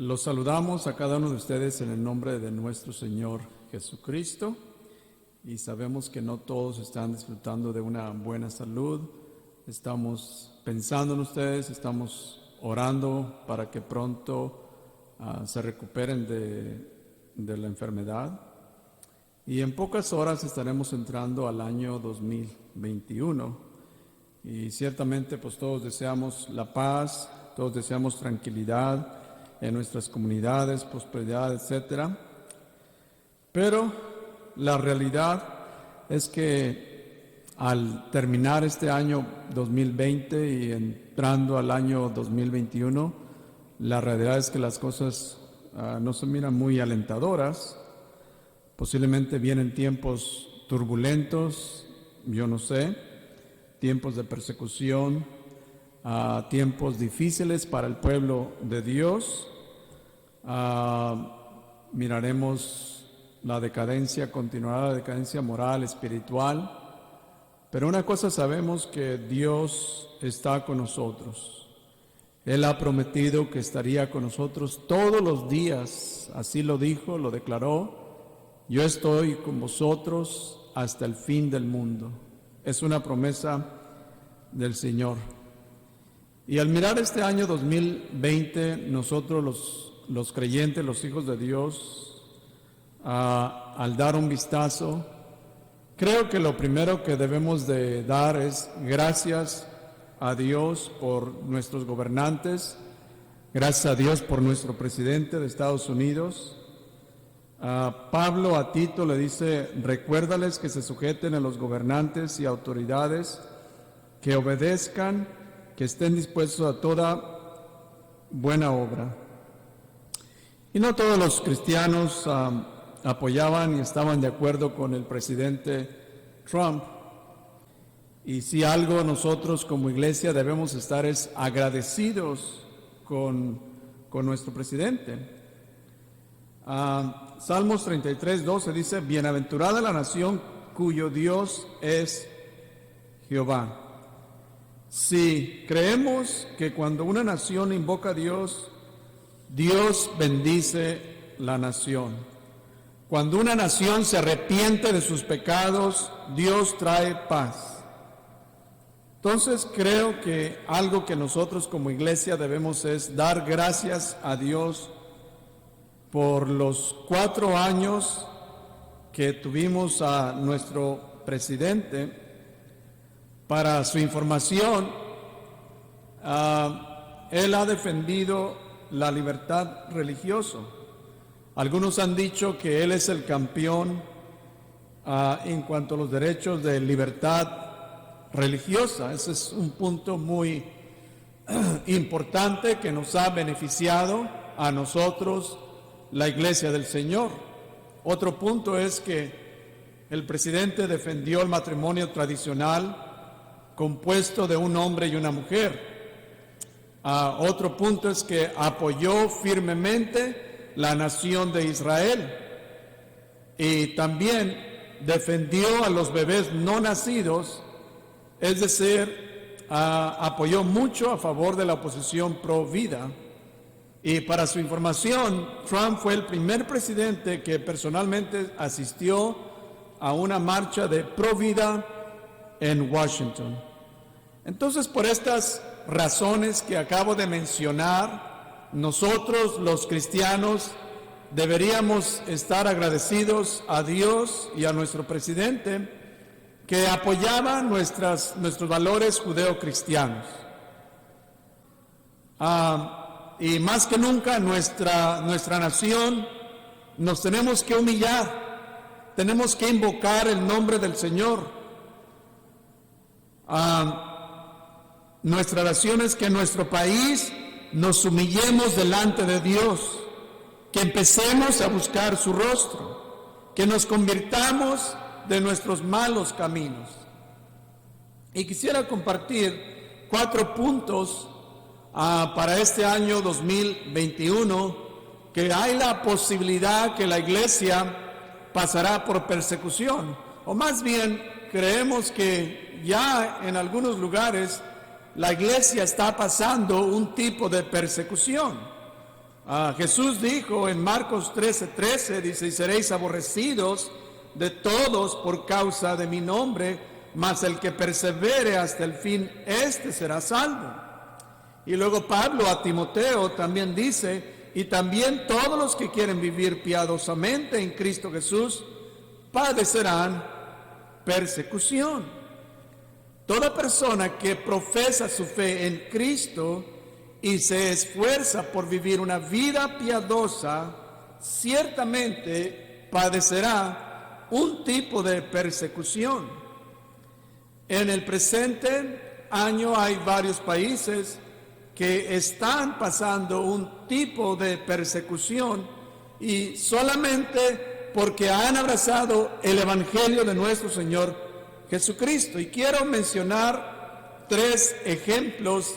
Los saludamos a cada uno de ustedes en el nombre de nuestro Señor Jesucristo y sabemos que no todos están disfrutando de una buena salud. Estamos pensando en ustedes, estamos orando para que pronto se recuperen de la enfermedad. Y en pocas horas estaremos entrando al año 2021 y ciertamente pues todos deseamos la paz, todos deseamos tranquilidad en nuestras comunidades, prosperidad, etcétera. Pero la realidad es que al terminar este año 2020 y entrando al año 2021, la realidad es que las cosas no se miran muy alentadoras. Posiblemente vienen tiempos turbulentos, yo no sé, tiempos de persecución, tiempos difíciles para el pueblo de Dios. Miraremos la decadencia, continuará la decadencia moral, espiritual, pero una cosa sabemos, que Dios está con nosotros. Él ha prometido que estaría con nosotros todos los días, así lo dijo, lo declaró: yo estoy con vosotros hasta el fin del mundo. Es una promesa del Señor. Y al mirar este año 2020, nosotros los creyentes, los hijos de Dios, al dar un vistazo, creo que lo primero que debemos de dar es gracias a Dios por nuestros gobernantes, gracias a Dios por nuestro presidente de Estados Unidos. Pablo a Tito le dice: recuérdales que se sujeten a los gobernantes y autoridades, que obedezcan, que estén dispuestos a toda buena obra. Y no todos los cristianos apoyaban y estaban de acuerdo con el presidente Trump. Y si algo nosotros como iglesia debemos estar es agradecidos con nuestro presidente. Salmos 33:12 dice: bienaventurada la nación cuyo Dios es Jehová. Si creemos que cuando una nación invoca a Dios, Dios bendice la nación. Cuando una nación se arrepiente de sus pecados, Dios trae paz. Entonces creo que algo que nosotros como iglesia debemos es dar gracias a Dios por los 4 años que tuvimos a nuestro presidente. Para su información, él ha defendido la libertad religiosa. Algunos han dicho que él es el campeón en cuanto a los derechos de libertad religiosa. Ese es un punto muy importante que nos ha beneficiado a nosotros, la Iglesia del Señor. Otro punto es que el presidente defendió el matrimonio tradicional compuesto de un hombre y una mujer. Otro punto es que apoyó firmemente la nación de Israel y también defendió a los bebés no nacidos, es decir, apoyó mucho a favor de la oposición pro vida. Y para su información, Trump fue el primer presidente que personalmente asistió a una marcha de pro vida en Washington. Entonces, por estas razones que acabo de mencionar, nosotros los cristianos deberíamos estar agradecidos a Dios y a nuestro presidente, que apoyaba nuestros valores judeocristianos. Y más que nunca nuestra nación nos tenemos que humillar, tenemos que invocar el nombre del Señor. Nuestra oración es que en nuestro país nos humillemos delante de Dios, que empecemos a buscar su rostro, que nos convirtamos de nuestros malos caminos. Y quisiera compartir 4 puntos para este año 2021, que hay la posibilidad que la iglesia pasará por persecución, o más bien creemos que ya en algunos lugares la iglesia está pasando un tipo de persecución. Jesús dijo en Marcos 13:13, dice, y seréis aborrecidos de todos por causa de mi nombre, mas el que persevere hasta el fin, éste será salvo. Y luego Pablo a Timoteo también dice, y también todos los que quieren vivir piadosamente en Cristo Jesús, padecerán persecución. Toda persona que profesa su fe en Cristo y se esfuerza por vivir una vida piadosa, ciertamente padecerá un tipo de persecución. En el presente año hay varios países que están pasando un tipo de persecución y solamente porque han abrazado el Evangelio de nuestro Señor Jesucristo. Y quiero mencionar 3 ejemplos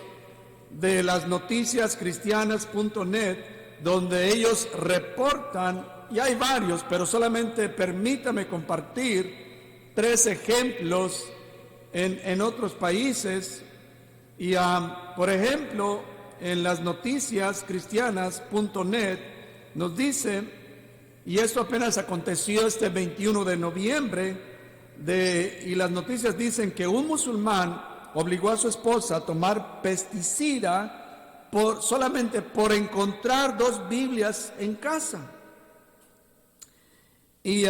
de las noticias cristianas.net, donde ellos reportan, y hay varios, pero solamente permítame compartir 3 ejemplos en otros países. Y por ejemplo, en las noticias cristianas.net nos dice, y esto apenas aconteció este 21 de noviembre, y las noticias dicen que un musulmán obligó a su esposa a tomar pesticida solamente por encontrar 2 Biblias en casa. Y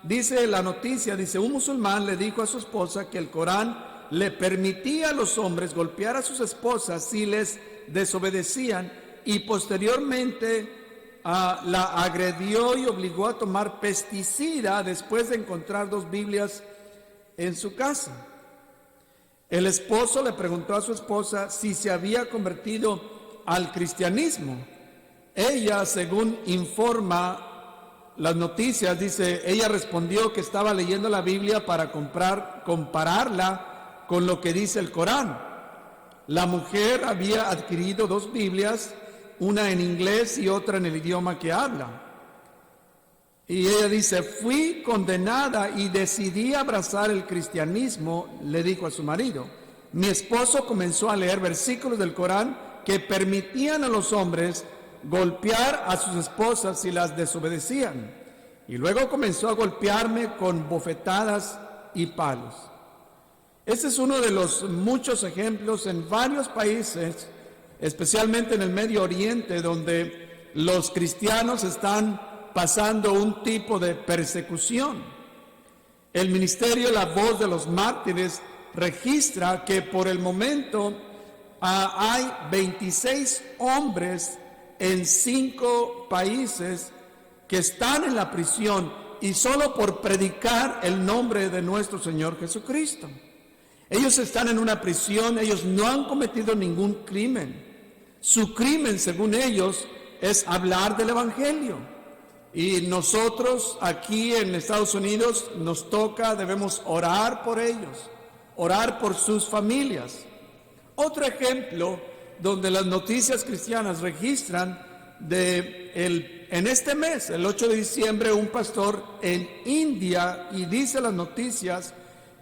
dice la noticia, dice, un musulmán le dijo a su esposa que el Corán le permitía a los hombres golpear a sus esposas si les desobedecían, y posteriormente la agredió y obligó a tomar pesticida después de encontrar 2 Biblias en su casa. El esposo le preguntó a su esposa si se había convertido al cristianismo. Ella, según informa las noticias, dice, ella respondió que estaba leyendo la Biblia para compararla con lo que dice el Corán. La mujer había adquirido 2 Biblias, una en inglés y otra en el idioma que habla. Y ella dice, fui condenada y decidí abrazar el cristianismo, le dijo a su marido. Mi esposo comenzó a leer versículos del Corán que permitían a los hombres golpear a sus esposas si las desobedecían. Y luego comenzó a golpearme con bofetadas y palos. Este es uno de los muchos ejemplos en varios países, especialmente en el Medio Oriente, donde los cristianos están pasando un tipo de persecución. El ministerio La Voz de los Mártires registra que por el momento hay 26 hombres en 5 países que están en la prisión, y solo por predicar el nombre de nuestro Señor Jesucristo. Ellos están en una prisión, ellos no han cometido ningún crimen. Su crimen, según ellos, es hablar del Evangelio. Y nosotros aquí en Estados Unidos debemos orar por ellos, orar por sus familias. Otro ejemplo donde las noticias cristianas registran en este mes, el 8 de diciembre, un pastor en India, y dice las noticias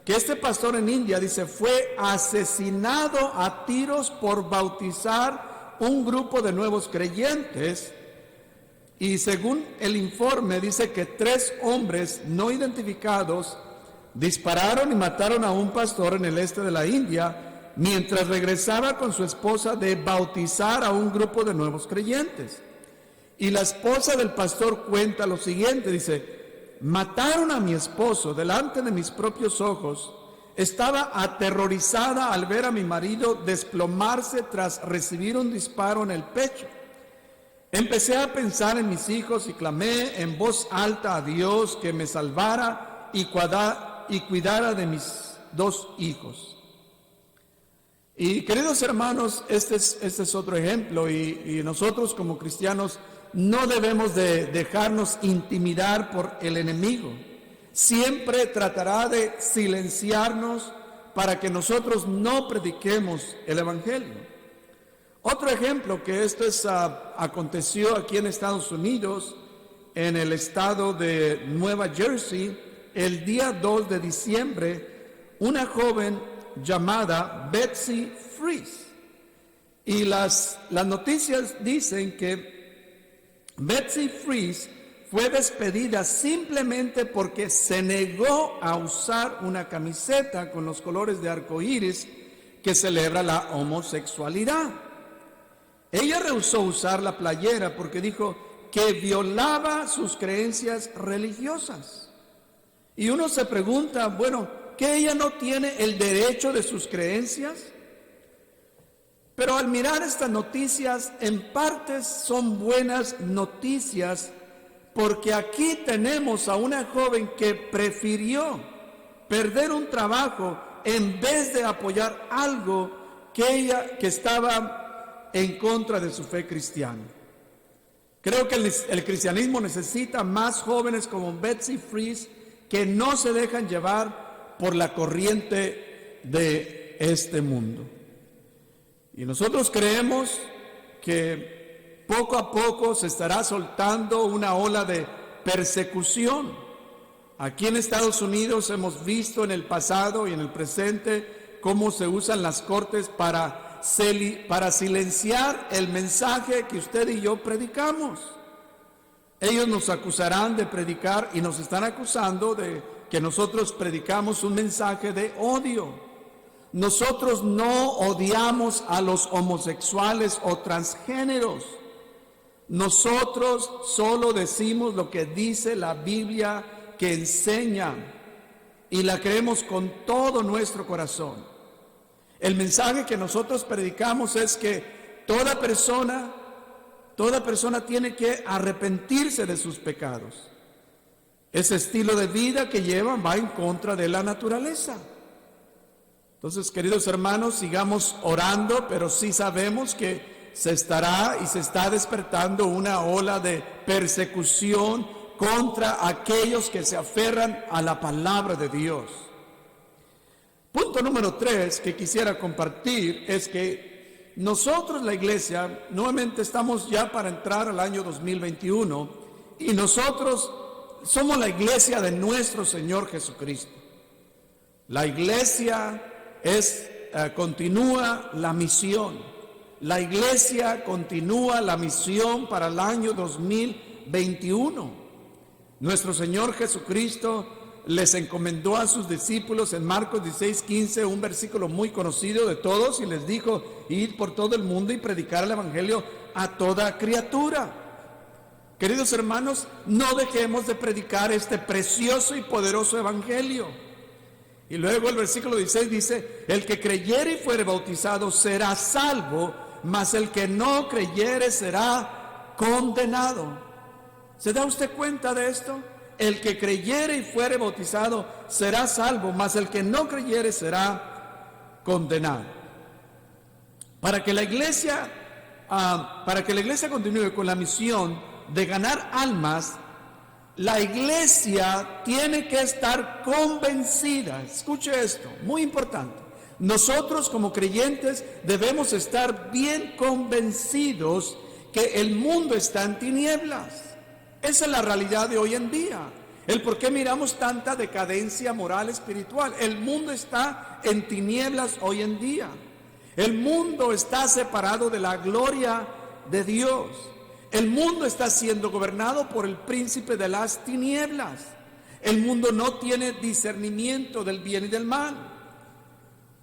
que este pastor en India, dice, fue asesinado a tiros por bautizar un grupo de nuevos creyentes. Y según el informe, dice que 3 hombres no identificados dispararon y mataron a un pastor en el este de la India mientras regresaba con su esposa de bautizar a un grupo de nuevos creyentes. Y la esposa del pastor cuenta lo siguiente, dice, mataron a mi esposo delante de mis propios ojos. Estaba aterrorizada al ver a mi marido desplomarse tras recibir un disparo en el pecho. Empecé a pensar en mis hijos y clamé en voz alta a Dios que me salvara y cuidara de mis 2 hijos. Y queridos hermanos, este es otro ejemplo, y nosotros como cristianos no debemos de dejarnos intimidar por el enemigo. Siempre tratará de silenciarnos para que nosotros no prediquemos el Evangelio. Otro ejemplo que aconteció aquí en Estados Unidos, en el estado de Nueva Jersey, el día 2 de diciembre, una joven llamada Betsy Freese. Y las noticias dicen que Betsy Freese fue despedida simplemente porque se negó a usar una camiseta con los colores de arco iris que celebra la homosexualidad. Ella rehusó usar la playera porque dijo que violaba sus creencias religiosas. Y uno se pregunta, bueno, ¿que ella no tiene el derecho de sus creencias? Pero al mirar estas noticias, en parte son buenas noticias, porque aquí tenemos a una joven que prefirió perder un trabajo en vez de apoyar algo que estaba en contra de su fe cristiana. Creo que el cristianismo necesita más jóvenes como Betsy Freese que no se dejan llevar por la corriente de este mundo. Y nosotros creemos que poco a poco se estará soltando una ola de persecución. Aquí en Estados Unidos hemos visto en el pasado y en el presente cómo se usan las cortes para silenciar el mensaje que usted y yo predicamos. Ellos nos acusarán de predicar y nos están acusando de que nosotros predicamos un mensaje de odio. Nosotros no odiamos a los homosexuales o transgéneros. Nosotros solo decimos lo que dice la Biblia que enseña y la creemos con todo nuestro corazón. El mensaje que nosotros predicamos es que toda persona tiene que arrepentirse de sus pecados. Ese estilo de vida que llevan va en contra de la naturaleza. Entonces, queridos hermanos, sigamos orando, pero sí sabemos que se está despertando una ola de persecución contra aquellos que se aferran a la palabra de Dios. Punto número 3 que quisiera compartir es que nosotros, la iglesia, nuevamente estamos ya para entrar al año 2021 y nosotros somos la iglesia de nuestro Señor Jesucristo. La iglesia continúa la misión. La iglesia continúa la misión para el año 2021. Nuestro Señor Jesucristo les encomendó a sus discípulos en Marcos 16:15, un versículo muy conocido de todos, y les dijo: id por todo el mundo y predicar el evangelio a toda criatura. Queridos hermanos, no dejemos de predicar este precioso y poderoso evangelio. Y luego el versículo 16 dice: el que creyere y fuere bautizado será salvo, mas el que no creyere será condenado. ¿Se da usted cuenta de esto? El que creyere y fuere bautizado será salvo, mas el que no creyere será condenado. Para que la iglesia continúe con la misión de ganar almas, la iglesia tiene que estar convencida. Escuche esto, muy importante. Nosotros como creyentes debemos estar bien convencidos que el mundo está en tinieblas. Esa es la realidad de hoy en día. El por qué miramos tanta decadencia moral espiritual. El mundo está en tinieblas hoy en día. El mundo está separado de la gloria de Dios. El mundo está siendo gobernado por el príncipe de las tinieblas. El mundo no tiene discernimiento del bien y del mal.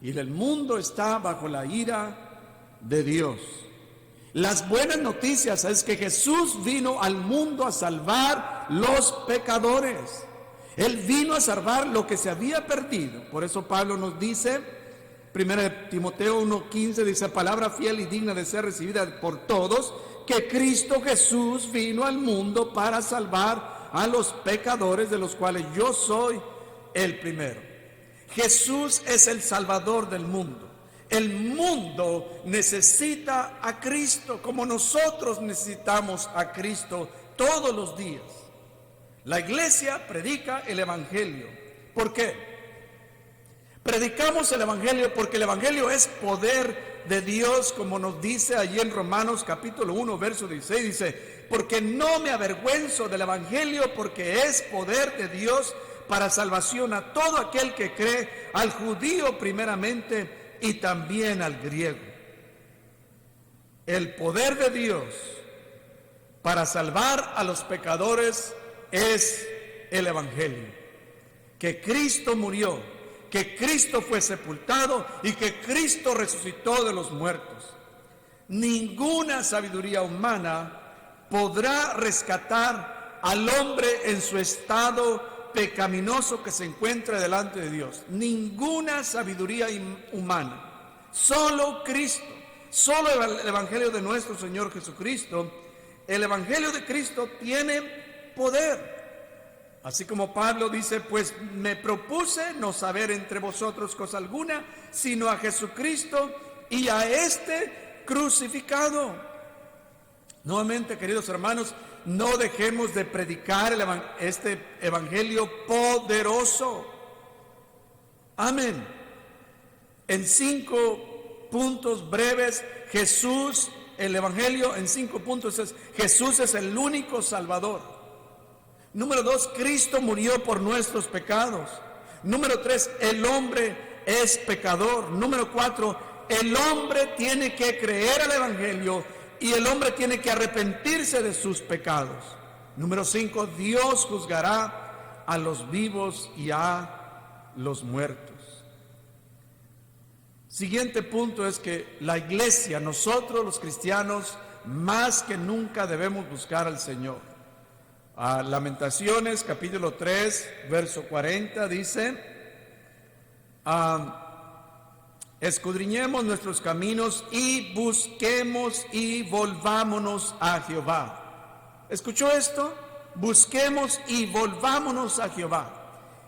Y el mundo está bajo la ira de Dios. Las buenas noticias es que Jesús vino al mundo a salvar los pecadores. Él vino a salvar lo que se había perdido. Por eso Pablo nos dice, 1 Timoteo 1:15, dice: palabra fiel y digna de ser recibida por todos, que Cristo Jesús vino al mundo para salvar a los pecadores, de los cuales yo soy el primero. Jesús es el Salvador del mundo. El mundo necesita a Cristo como nosotros necesitamos a Cristo todos los días. La iglesia predica el evangelio. ¿Por qué? Predicamos el evangelio porque el evangelio es poder de Dios, como nos dice allí en Romanos capítulo 1, verso 16, dice: porque no me avergüenzo del evangelio, porque es poder de Dios para salvación a todo aquel que cree, al judío primeramente y también al griego. El poder de Dios para salvar a los pecadores es el Evangelio. Que Cristo murió, que Cristo fue sepultado y que Cristo resucitó de los muertos. Ninguna sabiduría humana podrá rescatar al hombre en su estado pecaminoso que se encuentra delante de Dios. Ninguna sabiduría humana. Solo Cristo, solo el Evangelio de nuestro Señor Jesucristo. El Evangelio de Cristo tiene poder. Así como Pablo dice, pues me propuse no saber entre vosotros cosa alguna, sino a Jesucristo y a este crucificado. Nuevamente, queridos hermanos, no dejemos de predicar este Evangelio poderoso. Amén. En 5 puntos breves, Jesús, el Evangelio en 5 puntos es: Jesús es el único Salvador. Número 2, Cristo murió por nuestros pecados. Número 3, el hombre es pecador. Número 4, el hombre tiene que creer al Evangelio y el hombre tiene que arrepentirse de sus pecados. Número 5, Dios juzgará a los vivos y a los muertos. Siguiente punto es que la iglesia, nosotros los cristianos, más que nunca debemos buscar al Señor. Lamentaciones capítulo 3, verso 40 dice: escudriñemos nuestros caminos y busquemos y volvámonos a Jehová. ¿Escuchó esto? Busquemos y volvámonos a Jehová.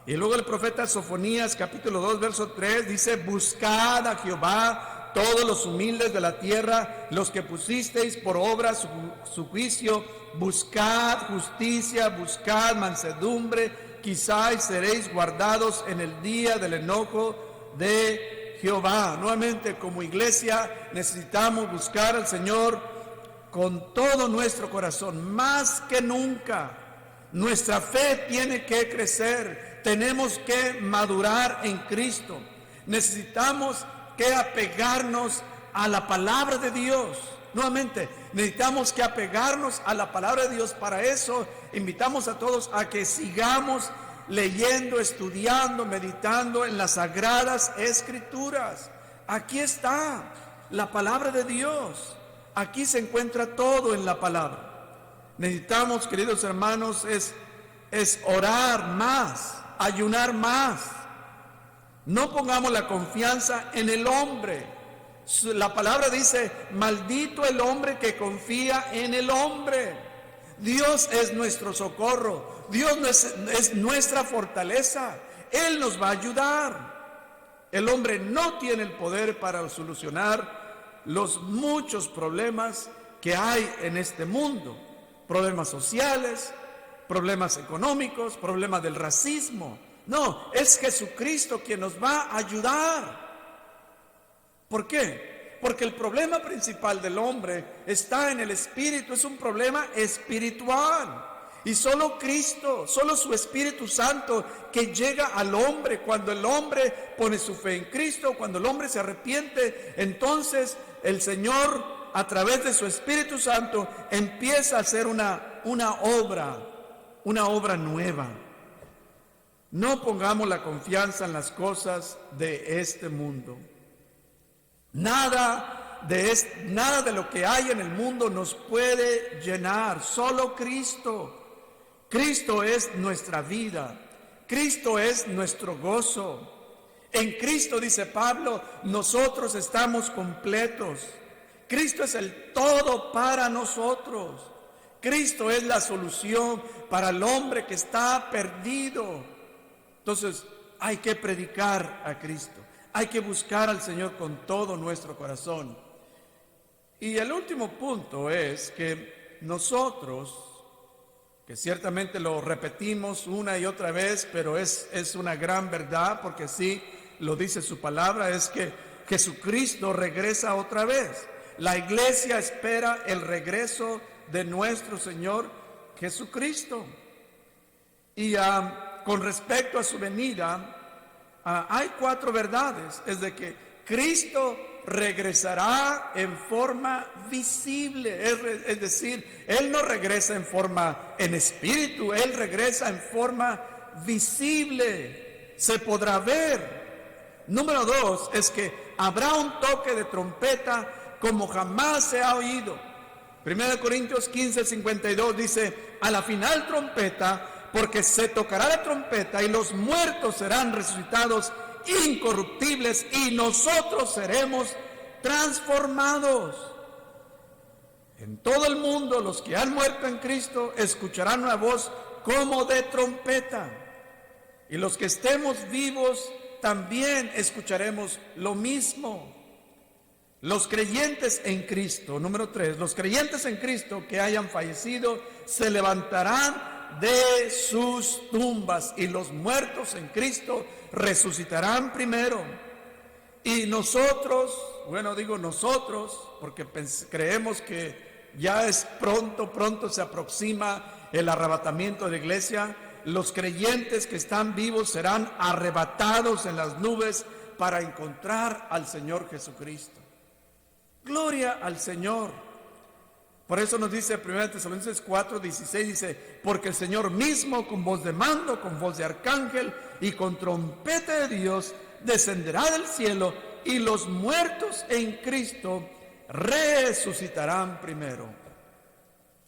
Y luego el profeta Sofonías capítulo 2 verso 3 dice: buscad a Jehová todos los humildes de la tierra, los que pusisteis por obra su juicio. Buscad justicia, buscad mansedumbre, quizás seréis guardados en el día del enojo de Jehová. Nuevamente, como iglesia necesitamos buscar al Señor con todo nuestro corazón, más que nunca. Nuestra fe tiene que crecer, tenemos que madurar en Cristo. Necesitamos que apegarnos a la palabra de Dios. Nuevamente, necesitamos que apegarnos a la palabra de Dios. Para eso invitamos a todos a que sigamos leyendo, estudiando, meditando en las sagradas escrituras. Aquí está la palabra de Dios. Aquí se encuentra todo en la palabra. Necesitamos, queridos hermanos, es orar más, ayunar más. No pongamos la confianza en el hombre. La palabra dice: maldito el hombre que confía en el hombre. Dios es nuestro socorro, Dios es nuestra fortaleza. Él nos va a ayudar. El hombre no tiene el poder para solucionar los muchos problemas que hay en este mundo. Problemas sociales, problemas económicos, problemas del racismo. No, es Jesucristo quien nos va a ayudar. ¿Por qué? Porque el problema principal del hombre está en el espíritu, es un problema espiritual. Y solo Cristo, solo su Espíritu Santo que llega al hombre cuando el hombre pone su fe en Cristo, cuando el hombre se arrepiente, entonces el Señor a través de su Espíritu Santo empieza a hacer una obra nueva. No pongamos la confianza en las cosas de este mundo. Nada de lo que hay en el mundo nos puede llenar, solo Cristo. Cristo es nuestra vida, Cristo es nuestro gozo. En Cristo, dice Pablo, nosotros estamos completos. Cristo es el todo para nosotros. Cristo es la solución para el hombre que está perdido. Entonces, hay que predicar a Cristo. Hay que buscar al Señor con todo nuestro corazón. Y el último punto es que nosotros, que ciertamente lo repetimos una y otra vez, pero es una gran verdad, porque sí lo dice su palabra, es que Jesucristo regresa otra vez. La iglesia espera el regreso de nuestro Señor Jesucristo. Y con respecto a su venida, hay 4 verdades. Es de que Cristo regresará en forma visible. Es decir, Él no regresa en espíritu, Él regresa en forma visible. Se podrá ver. Número 2 es que habrá un toque de trompeta como jamás se ha oído. 1 Corintios 15:52 dice: a la final trompeta, porque se tocará la trompeta y los muertos serán resucitados incorruptibles y nosotros seremos transformados. En todo el mundo los que han muerto en Cristo escucharán una voz como de trompeta, y los que estemos vivos también escucharemos lo mismo. Los creyentes en Cristo, número 3, los creyentes en Cristo que hayan fallecido se levantarán de sus tumbas, y los muertos en Cristo resucitarán primero. Y nosotros, bueno, digo nosotros porque creemos que ya es pronto se aproxima el arrebatamiento de la iglesia. Los creyentes que están vivos serán arrebatados en las nubes para encontrar al Señor Jesucristo. Gloria al Señor. Por eso nos dice 1 Tesalonicenses 4:16, dice: porque el Señor mismo, con voz de mando, con voz de arcángel y con trompeta de Dios, descenderá del cielo, y los muertos en Cristo resucitarán primero.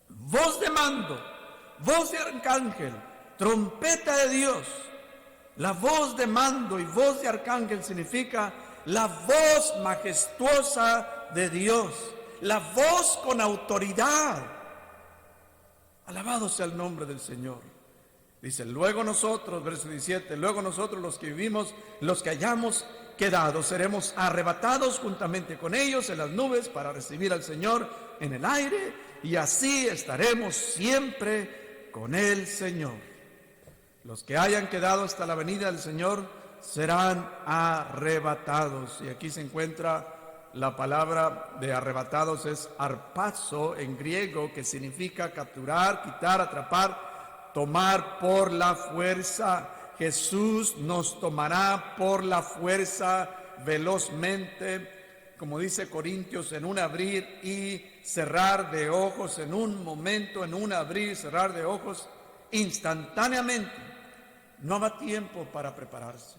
Voz de mando, voz de arcángel, trompeta de Dios. La voz de mando y voz de arcángel significa la voz majestuosa de Dios, la voz con autoridad. Alabado sea el nombre del Señor. Dice: luego nosotros, verso 17, luego nosotros los que vivimos, los que hayamos quedado, seremos arrebatados juntamente con ellos en las nubes para recibir al Señor en el aire, y así estaremos siempre con el Señor. Los que hayan quedado hasta la venida del Señor serán arrebatados. Y aquí se encuentra la palabra de arrebatados, es harpazo en griego, que significa capturar, quitar, atrapar, tomar por la fuerza. Jesús nos tomará por la fuerza velozmente, como dice Corintios, en un abrir y cerrar de ojos, en un momento, en un abrir y cerrar de ojos, instantáneamente. No habrá tiempo para prepararse.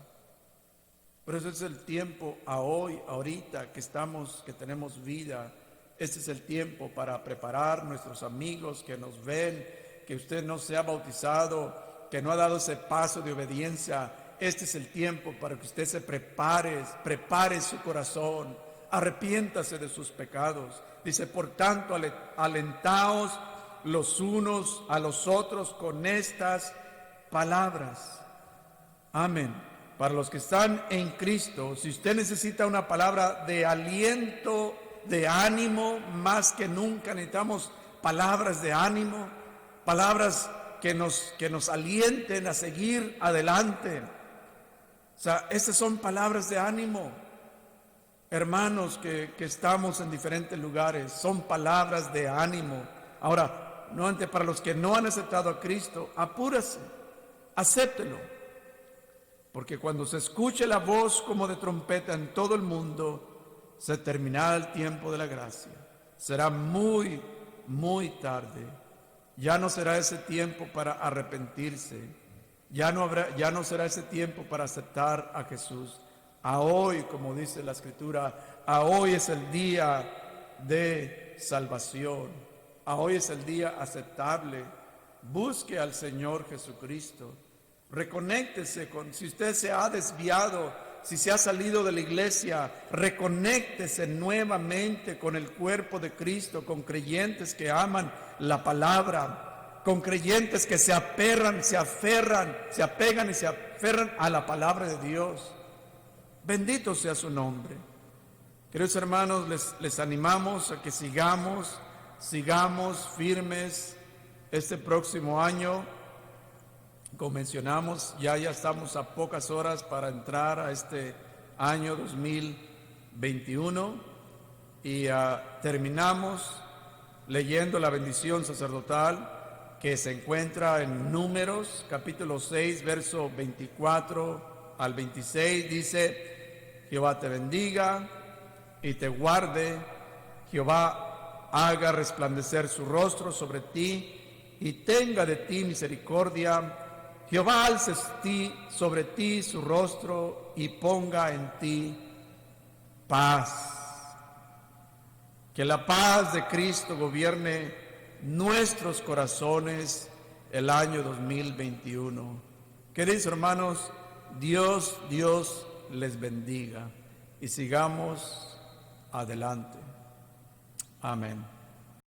Pero ese es el tiempo ahorita que tenemos vida. Este es el tiempo para preparar nuestros amigos que nos ven, que usted no se ha bautizado, que no ha dado ese paso de obediencia. Este es el tiempo para que usted se prepare su corazón, arrepiéntase de sus pecados. Dice: por tanto, alentaos los unos a los otros con estas palabras. Amén. Para los que están en Cristo, si usted necesita una palabra de aliento, de ánimo, más que nunca necesitamos palabras de ánimo, palabras que nos alienten a seguir adelante. O sea, estas son palabras de ánimo. Hermanos que estamos en diferentes lugares, son palabras de ánimo. Ahora, nuevamente, para los que no han aceptado a Cristo, apúrase, acéptelo. Porque cuando se escuche la voz como de trompeta en todo el mundo, se terminará el tiempo de la gracia. Será muy, muy tarde. Ya no será ese tiempo para arrepentirse. Ya no será ese tiempo para aceptar a Jesús. A hoy, como dice la Escritura, a hoy es el día de salvación. A hoy es el día aceptable. Busque al Señor Jesucristo. Reconéctese si usted se ha desviado, si se ha salido de la iglesia, reconéctese nuevamente con el cuerpo de Cristo, con creyentes que aman la palabra, con creyentes que se apegan y se aferran a la palabra de Dios. Bendito sea su nombre. Queridos hermanos, les animamos a que sigamos firmes este próximo año. Como mencionamos, ya estamos a pocas horas para entrar a este año 2021 y terminamos leyendo la bendición sacerdotal que se encuentra en Números, capítulo 6, verso 24 al 26. Dice: Jehová te bendiga y te guarde. Jehová haga resplandecer su rostro sobre ti y tenga de ti misericordia. Jehová alce sobre ti su rostro y ponga en ti paz. Que la paz de Cristo gobierne nuestros corazones el año 2021. Queridos hermanos, Dios les bendiga y sigamos adelante. Amén.